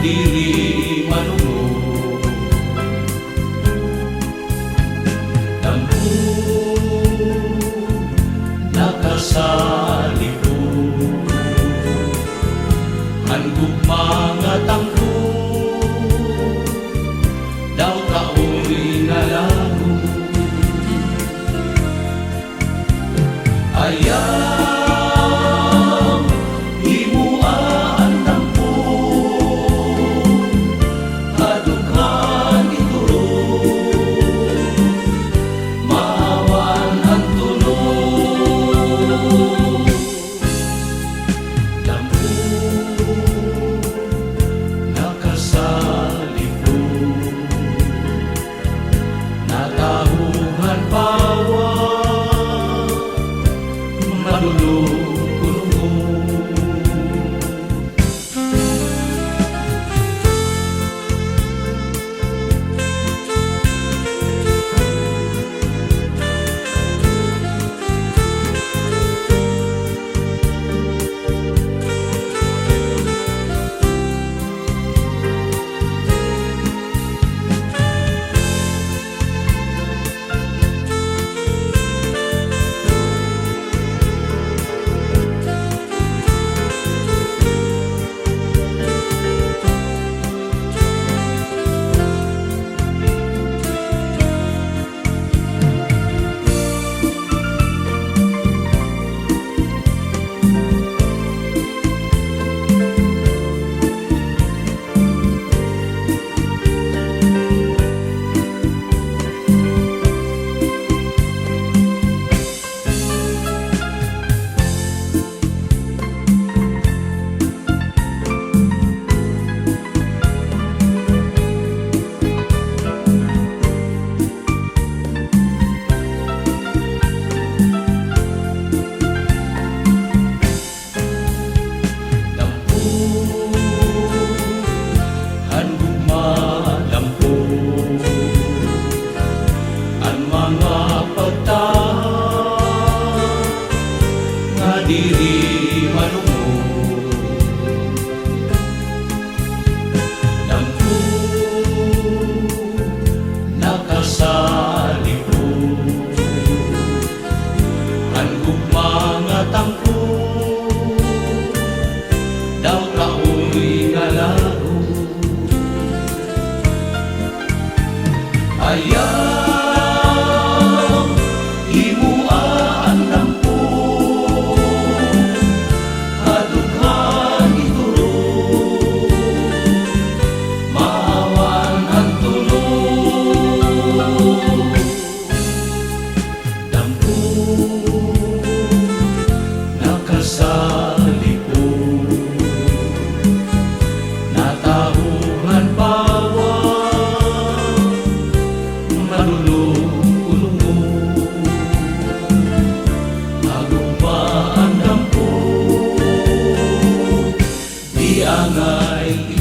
diri malungo. Dampo nakasalipo, handog mga tangko, daw kaoy nalago. Ayaw himuan dampo, hadughan ituro, maawan ang tunog. Dampo nakasalipo, natahuhan bawa, malulog-kulungo. Diri malungo. Dampo nakasalipo, handog mga tangko, daw kaoy nalago. Ayaw himuan dampo, hadughan ituro, maawan ang tunog. Dampo nakasalipo, natahuhan bawa, malulog-kulungo. Agumpa ang dampo, di angay